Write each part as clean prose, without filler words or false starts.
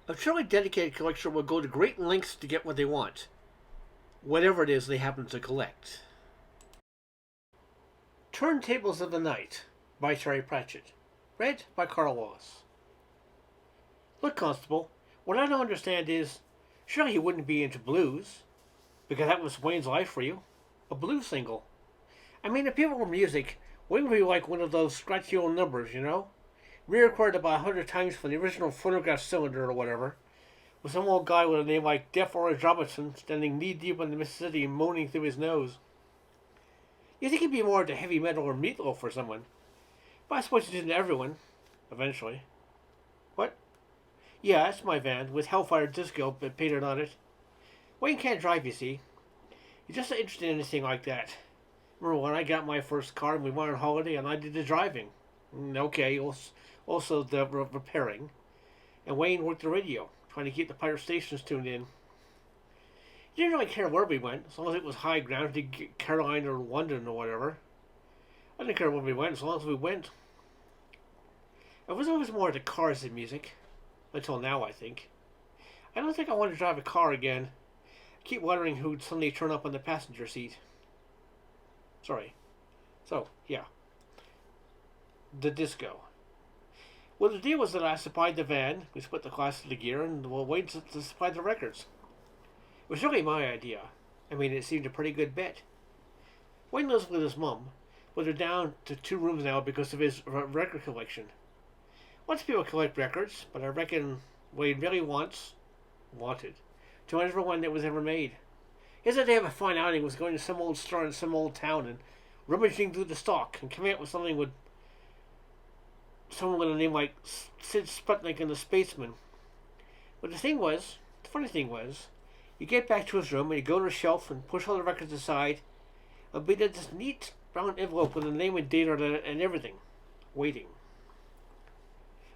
A truly dedicated collector will go to great lengths to get what they want, whatever it is they happen to collect. Turntables of the Night by Terry Pratchett. Read by Karl. Look, Constable, what I don't understand is, surely you wouldn't be into blues, because that was Wayne's life for you. A blues single. I mean, if people were music, Wayne would be like one of those scratchy old numbers, you know? Re-recorded about 100 times for the original phonograph cylinder or whatever, with some old guy with a name like Deaf Orange Robinson standing knee-deep in the Mississippi and moaning through his nose. You think he'd be more into heavy metal or meatloaf for someone, but I suppose he's into everyone, eventually. What? Yeah, that's my van, with Hellfire Disco painted on it. Wayne can't drive, you see. He's just not interested in anything like that. Remember when I got my first car and we went on holiday and I did the driving? Okay, also the repairing. And Wayne worked the radio, trying to keep the pirate stations tuned in. He didn't really care where we went, as long as it was high ground to Caroline or London or whatever. I didn't care where we went, as long as we went. I was always more into cars than music. Until now, I think. I don't think I want to drive a car again. I keep wondering who'd suddenly turn up on the passenger seat. Sorry. So, yeah. The disco. Well, the deal was that I supplied the van, we split the cost of the gear, and Wayne to supply the records. It was really my idea. I mean, it seemed a pretty good bet. Wayne lives with his mum, but they're down to 2 rooms now because of his record collection. Lots of people collect records, but I reckon Wayne really wanted to own everyone that was ever made. His idea of a fine outing was going to some old store in some old town and rummaging through the stock and coming up with something with someone with a name like Sid Sputnik and the Spaceman. But the funny thing was, you get back to his room and you go to a shelf and push all the records aside, and be there this neat brown envelope with the name and date on it and everything, waiting.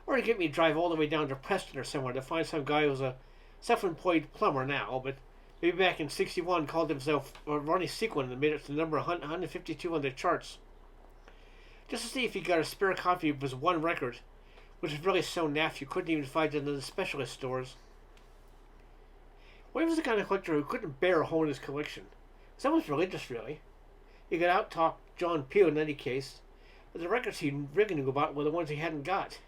Or to get me to drive all the way down to Preston or somewhere to find some guy who's a self-employed plumber now, but maybe back in '61 called himself Ronnie Sequin and made it to number 152 on the charts. Just to see if he got a spare copy of his one record, which was really so naff you couldn't even find it in the specialist stores. Wayne was the kind of collector who couldn't bear a hole in his collection. That was religious, really. He could out-talk John Peel in any case, but the records he really knew about were the ones he hadn't got.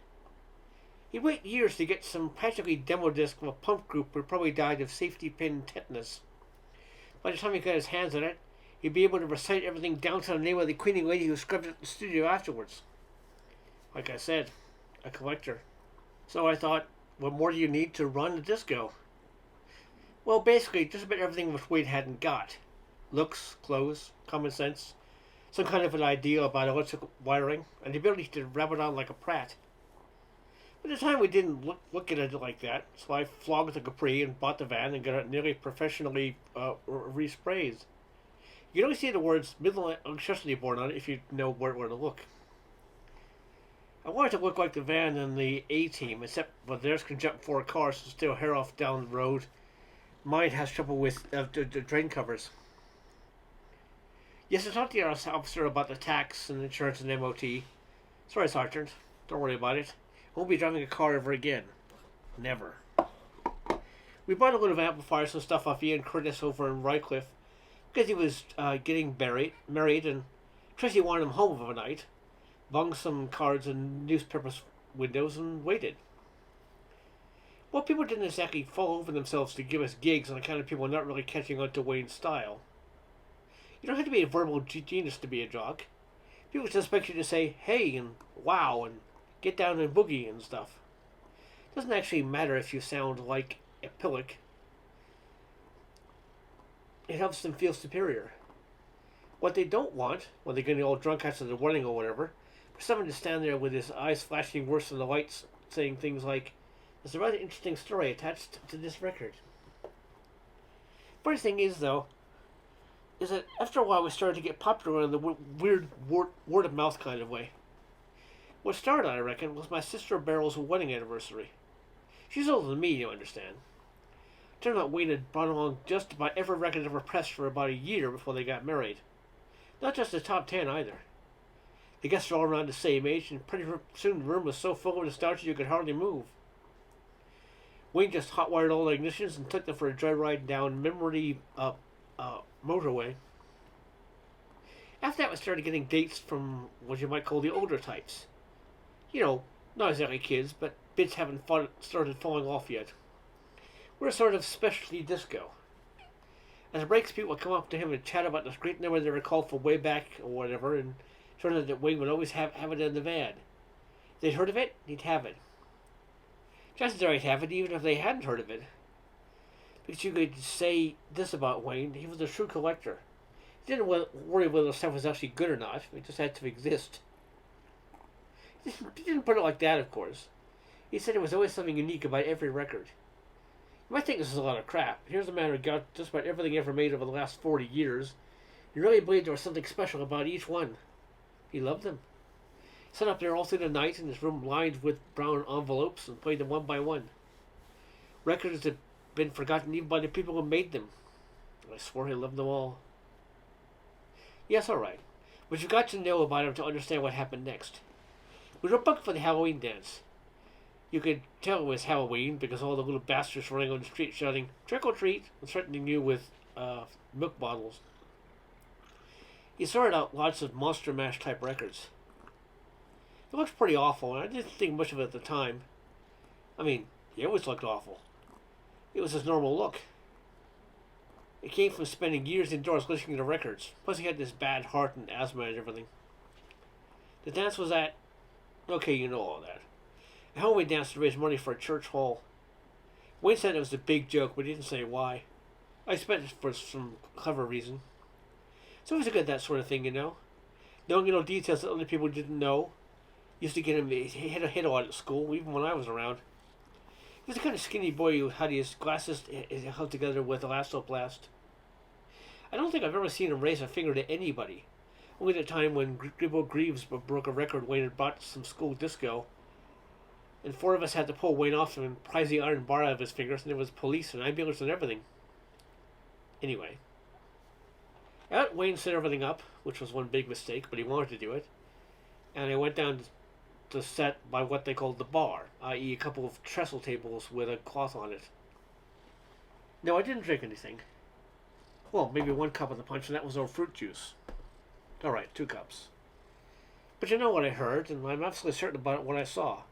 He'd wait years to get some practically demo disc of a punk group who probably died of safety pin tetanus. By the time he got his hands on it, he'd be able to recite everything down to the name of the cleaning lady who scrubbed it in the studio afterwards. Like I said, a collector. So I thought, what more do you need to run a disco? Well, basically, just about everything which Wade hadn't got. Looks, clothes, common sense, some kind of an idea about electrical wiring, and the ability to wrap it on like a Pratt. At the time, we didn't look at it like that, so I flogged the Capri and bought the van and got it nearly professionally resprayed. You can only see the words Midland Electricity Board on it if you know where to look. I wanted to look like the van in the A-Team, except but theirs can jump 4 cars and still hair off down the road. Mine has trouble with the drain covers. Yes, I talked to the officer about the tax and insurance and MOT. Sorry, Sergeant. Don't worry about it. I won't be driving a car ever again. Never. We bought a little amplifiers and stuff off Ian Curtis over in Rycliffe because he was getting married and Tracy wanted him home overnight. Bung some cards in newspapers windows and waited. Well, people didn't exactly fall over themselves to give us gigs on account of people not really catching on to Wayne's style. You don't have to be a verbal genius to be a jock. People just expect you to say hey and wow and get down and boogie and stuff. It doesn't actually matter if you sound like a pillock. It helps them feel superior. What they don't want, when they're getting all drunk after the wedding or whatever, for someone to stand there with his eyes flashing worse than the lights, saying things like, "There's a rather interesting story attached to this record." Funny thing is, though, is that after a while we started to get popular in the weird word-of-mouth kind of way. What started, I reckon, was my sister Beryl's wedding anniversary. She's older than me, you understand. Turned out Wayne had brought along just about every record ever pressed for about a year before they got married. Not just the top 10 either. The guests were all around the same age, and pretty soon the room was so full of nostalgia you could hardly move. Wayne just hot-wired all the ignitions and took them for a joyride down memory motorway. After that, we started getting dates from what you might call the older types. You know, not exactly kids, but bits haven't started falling off yet. We're a sort of specialty disco. As the breaks, people would come up to him and chat about this great number they recalled from way back or whatever, and it turned out that Wayne would always have it in the van. If they'd heard of it, he'd have it. Chances are he'd have it even if they hadn't heard of it. Because you could say this about Wayne, he was a true collector. He didn't worry whether the stuff was actually good or not, it just had to exist. He didn't put it like that, of course. He said there was always something unique about every record. You might think this is a lot of crap, but here's a man who got just about everything ever made over the last 40 years. He really believed there was something special about each one. He loved them. He sat up there all through the night in his room lined with brown envelopes and played them one by one. Records that had been forgotten even by the people who made them. I swore he loved them all. Yes, all right. But you've got to know about him to understand what happened next. We were booked for the Halloween dance. You could tell it was Halloween because all the little bastards running on the street shouting, "Trick or treat," and threatening you with milk bottles. He sorted out lots of Monster Mash type records. It looked pretty awful, and I didn't think much of it at the time. I mean, he always looked awful. It was his normal look. It came from spending years indoors listening to records. Plus he had this bad heart and asthma and everything. The dance was at... Okay, you know all that. A Halloween dance to raise money for a church hall. Wayne said it was a big joke, but he didn't say why. I expect it for some clever reason. It's always good that sort of thing, you know. Knowing little details that other people didn't know. Used to get him hit a lot at school, even when I was around. He was the kind of skinny boy who had his glasses held together with elastoplast. I don't think I've ever seen him raise a finger to anybody. Only the time when Gribbo Greaves broke a record Wayne had bought some school disco, and 4 of us had to pull Wayne off him and prise the iron bar out of his fingers, and there was police and ambulance and everything. Anyway. I let Wayne set everything up, which was one big mistake, but he wanted to do it. And I went down to set by what they called the bar, i.e. a couple of trestle tables with a cloth on it. No, I didn't drink anything. Well, maybe 1 cup of the punch, and that was all fruit juice. Alright, 2 cups. But you know what I heard, and I'm absolutely certain about what I saw.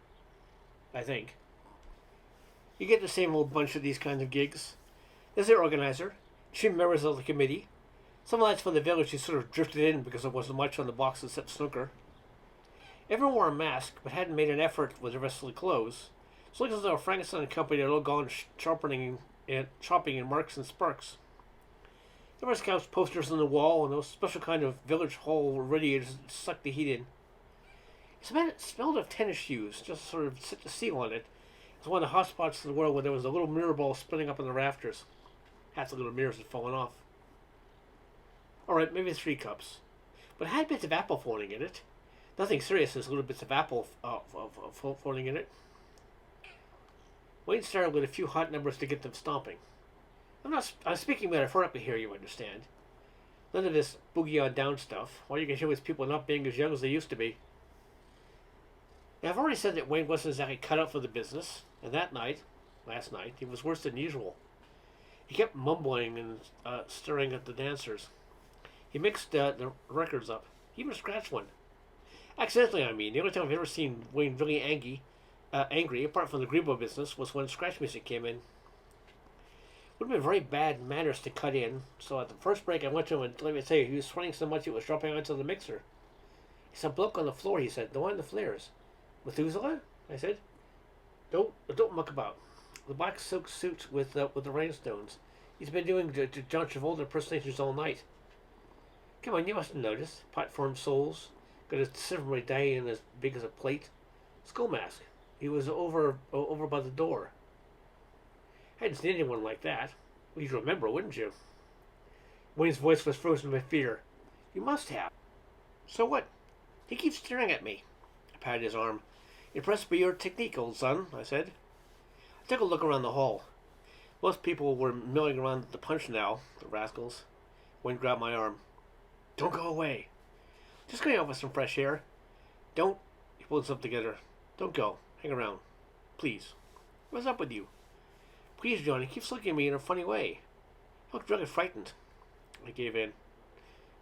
I think. You get the same old bunch of these kinds of gigs. There's their organizer, 2 members of the committee, some lads from the village who sort of drifted in because there wasn't much on the box except snooker. Everyone wore a mask, but hadn't made an effort with the rest of the clothes. It looked as though Frankenstein and company had all gone shopping in Marks and Sparks. There was couch posters on the wall, and those special kind of village hall radiators that sucked the heat in. It smelled of tennis shoes, just sort of set the seal on it. It was one of the hot spots in the world where there was a little mirror ball spinning up in the rafters. Half the little mirrors had fallen off. Alright, maybe 3 cups. But it had bits of apple floating in it. Nothing serious, there's little bits of apple floating in it. Wayne started with a few hot numbers to get them stomping. I'm speaking metaphorically here, you understand. None of this boogie on down stuff. All you can hear is people not being as young as they used to be. Now, I've already said that Wayne wasn't exactly cut out for the business, and last night, he was worse than usual. He kept mumbling and staring at the dancers. He mixed the records up. He even scratched one. Accidentally, I mean. The only time I've ever seen Wayne really angry, apart from the Grebo business, was when scratch music came in. It would have been very bad manners to cut in, so at the first break I went to him and let me say he was sweating so much it was dropping onto the mixer. He's a bloke on the floor, he said. The one in the flares. Methuselah? I said. Don't muck about. The black silk suit with the rhinestones. He's been doing John Travolta impersonations all night. Come on, you must have noticed. Platform soles. Got a silver medallion as big as a plate. Skull mask. He was over by the door. I hadn't seen anyone like that. Well, you'd remember, wouldn't you? Wayne's voice was frozen by fear. You must have. So what? He keeps staring at me. I patted his arm. Impressed by your technique, old son, I said. I took a look around the hall. Most people were milling around the punch now, the rascals. Wayne grabbed my arm. Don't go away. Just going out with some fresh air. Don't... He pulled himself together. Don't go. Hang around. Please. What's up with you? Please, John, he keeps looking at me in a funny way. I look really frightened. I gave in.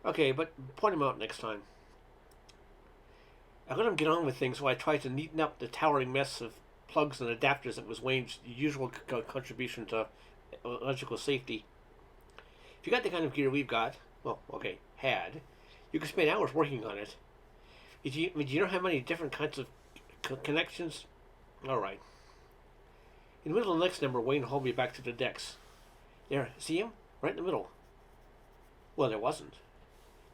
Okay, but point him out next time. I let him get on with things while I tried to neaten up the towering mess of plugs and adapters that was Wayne's usual contribution to electrical safety. If you got the kind of gear we've got, well, okay, had, you could spend hours working on it. Do you know how many different kinds of connections? Alright. In the middle of the next number, Wayne hauled me back to the decks. There, see him? Right in the middle. Well, there wasn't.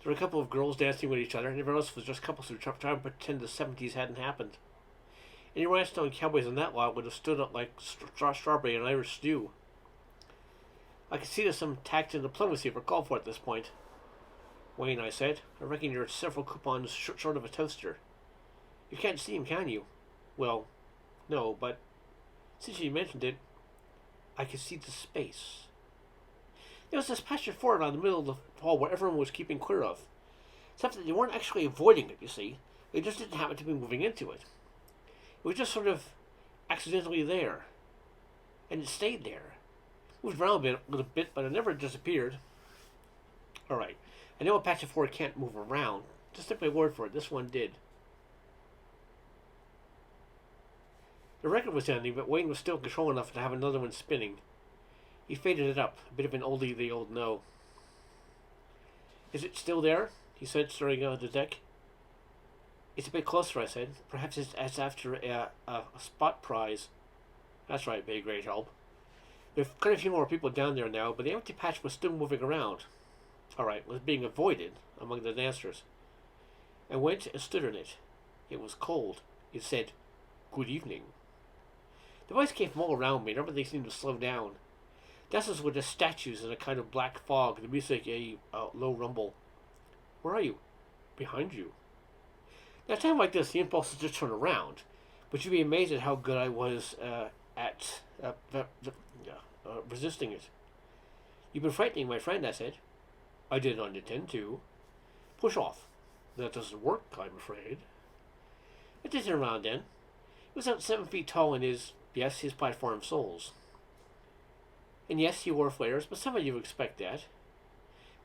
There were a couple of girls dancing with each other, and everyone else was just couples who were trying to pretend the 70s hadn't happened. Any rhinestone cowboys on that lot would have stood up like strawberry and Irish stew. I could see there's some tact and diplomacy were called for at this point. Wayne, I said, I reckon you're several coupons short of a toaster. You can't see him, can you? Well, no, but since you mentioned it, I could see the space. There was this patch of forward on the middle of the hall where everyone was keeping clear of. Except that they weren't actually avoiding it, you see. They just didn't happen to be moving into it. It was just sort of accidentally there. And it stayed there. Moved around a little bit, but it never disappeared. Alright, I know a patch of forward can't move around. Just take my word for it, this one did. The record was ending, but Wayne was still in control enough to have another one spinning. He faded it up, a bit of an oldie the old know. Is it still there? He said, staring out at the deck. It's a bit closer, I said. Perhaps it's after a spot prize. That's right, Bay Great Help. There are quite a few more people down there now, but the empty patch was still moving around. Alright, was being avoided among the dancers. I went and stood in it. It was cold. It said, "Good evening." The voice came from all around me, and everything seemed to slow down. Dancers were just statues in a kind of black fog, the music a low rumble. Where are you? Behind you. Now, at a time like this, the impulse is just turn around, but you'd be amazed at how good I was at resisting it. You've been frightening my friend, I said. I did not intend to. Push off. That doesn't work, I'm afraid. I did turn around then. He was about 7 feet tall in his platform soles. And yes, he wore flares, but somebody would expect that.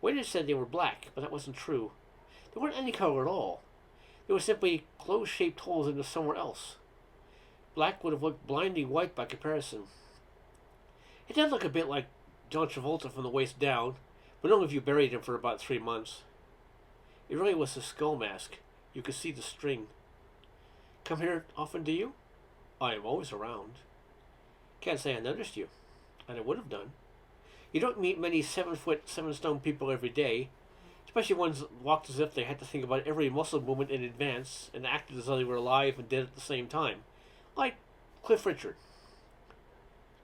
Wayne had said they were black, but that wasn't true. They weren't any color at all. They were simply closed-shaped holes into somewhere else. Black would have looked blinding white by comparison. It did look a bit like John Travolta from the waist down, but only if you buried him for about 3 months. It really was a skull mask. You could see the string. Come here often, do you? I am always around. Can't say I noticed you. And I would have done. You don't meet many 7-foot, 7-stone people every day, especially ones that walked as if they had to think about every muscle movement in advance and acted as though they were alive and dead at the same time. Like Cliff Richard.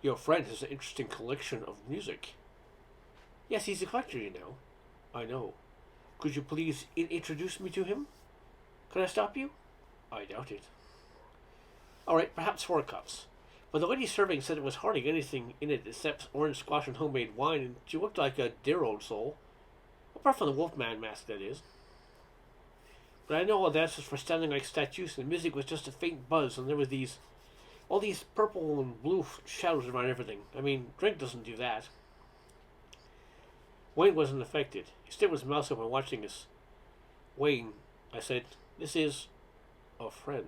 Your friend has an interesting collection of music. Yes, he's a collector, you know. I know. Could you please introduce me to him? Could I stop you? I doubt it. Alright, perhaps 4 cups. But the lady serving said it was hardly anything in it except orange squash and homemade wine, and she looked like a dear old soul. Apart from the Wolfman mask, that is. But I know all dancers were standing like statues, and the music was just a faint buzz, and there were all these purple and blue shadows around everything. I mean, drink doesn't do that. Wayne wasn't affected. He stood with his mouth open watching us. Wayne, I said, this is a friend.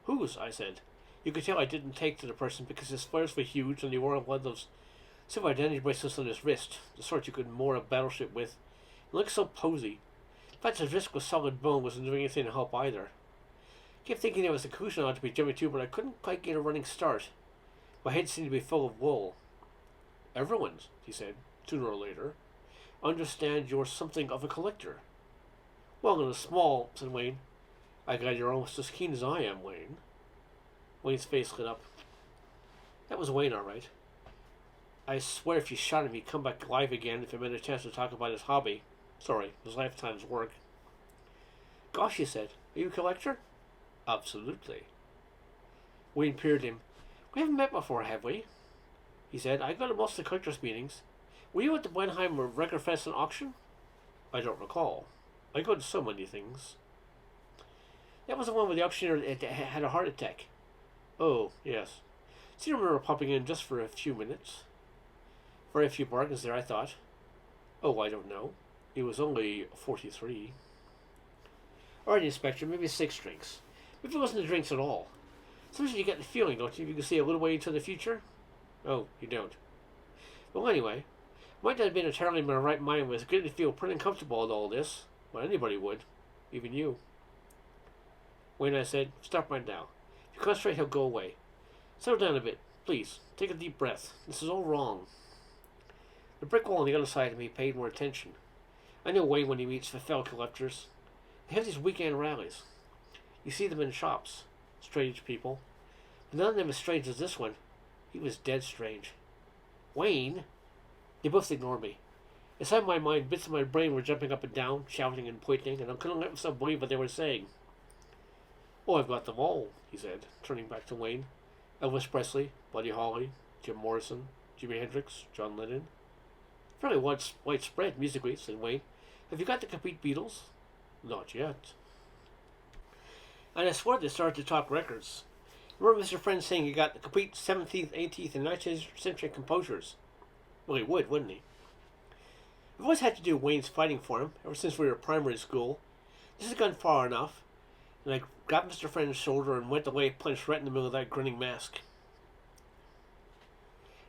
Whose? I said. You could tell I didn't take to the person because his flares were huge and he wore one of those silver identity bracelets on his wrist, the sort you could moor a battleship with. It looked so posy. In fact, his wrist was solid bone, wasn't doing anything to help either. I kept thinking there was a cushion on to be Jimmy too, but I couldn't quite get a running start. My head seemed to be full of wool. Everyone's, he said, sooner or later. I understand you're something of a collector. Well, in a small, said Wayne. I got you're almost as keen as I am, Wayne. Wayne's face lit up. That was Wayne, all right. I swear if you shot him, he'd come back alive again if he had a chance to talk about his hobby. Sorry, his lifetime's work. Gosh, he said. Are you a collector? Absolutely. Wayne peered him. We haven't met before, have we? He said. I go to most of the collectors' meetings. Were you at the Wenheimer Record Fest and auction? I don't recall. I go to so many things. That was the one where the auctioneer had a heart attack. Oh, yes. Seemed to remember popping in just for a few minutes. Very few bargains there, I thought. Oh, I don't know. It was only 43. Alright, Inspector, maybe 6 drinks. Maybe it wasn't the drinks at all. Sometimes you get the feeling, don't you? You can see a little way into the future? Oh, you don't. Well, anyway, might not have been entirely in my right mind, but it's good to feel pretty uncomfortable with all this. Well, anybody would. Even you. Wayne, I said, stop right now. If you concentrate, he'll go away. Settle down a bit. Please, take a deep breath. This is all wrong. The brick wall on the other side of me paid more attention. I know Wayne when he meets the fellow collectors. They have these weekend rallies. You see them in shops. Strange people. But none of them as strange as this one. He was dead strange. Wayne? They both ignored me. Inside my mind, bits of my brain were jumping up and down, shouting and pointing, and I couldn't let myself believe what they were saying. Oh, I've got them all, he said, turning back to Wayne. Elvis Presley, Buddy Holly, Jim Morrison, Jimi Hendrix, John Lennon. Fairly widespread musically, said Wayne. Have you got the complete Beatles? Not yet. And I swore they started to talk records. I remember Mr. Friend saying he got the complete 17th, 18th, and 19th century composers. Well, he would, wouldn't he? I've always had to do Wayne's fighting for him, ever since we were at primary school. This has gone far enough, and I grabbed Mr. Friend's shoulder and went away, punched right in the middle of that grinning mask.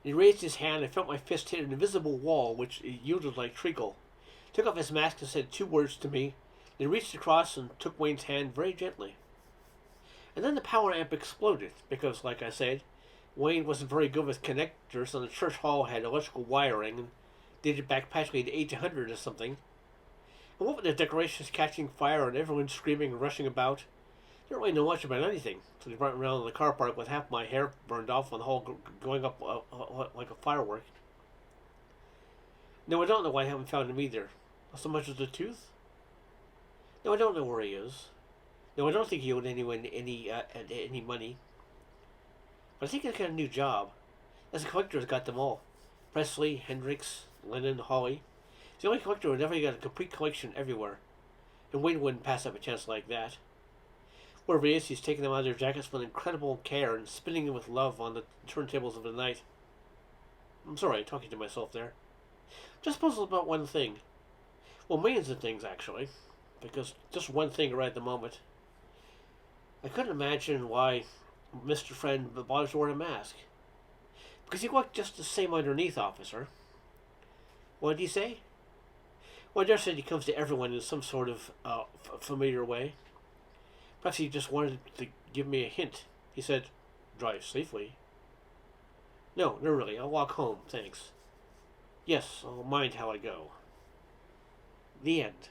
He raised his hand and felt my fist hit an invisible wall, which yielded like treacle. Took off his mask and said 2 words to me, then reached across and took Wayne's hand very gently. And then the power amp exploded, because, like I said, Wayne wasn't very good with connectors, and the church hall had electrical wiring, and dated back practically to 1800 or something. And what with the decorations catching fire and everyone screaming and rushing about, I didn't really know much about anything, so they brought me around in the car park with half my hair burned off on the whole going up like a firework. No, I don't know why I haven't found him either. Not so much as a tooth? No, I don't know where he is. No, I don't think he owed anyone any money. But I think he's got a new job. As a collector, he's got them all. Presley, Hendrix, Lennon, Holly. He's the only collector who never got a complete collection everywhere. And Wayne wouldn't pass up a chance like that. Wherever he is, he's taking them out of their jackets with incredible care and spinning them with love on the turntables of the night. I'm sorry, talking to myself there. Just puzzled about one thing. Well, millions of things, actually. Because just one thing right at the moment. I couldn't imagine why Mr. Friend bothers to wear a mask. Because he looked just the same underneath, officer. What did he say? Well, I dare say he comes to everyone in some sort of familiar way. Perhaps he just wanted to give me a hint. He said, drive safely. No, really, I'll walk home, thanks. Yes, I'll mind how I go. The end.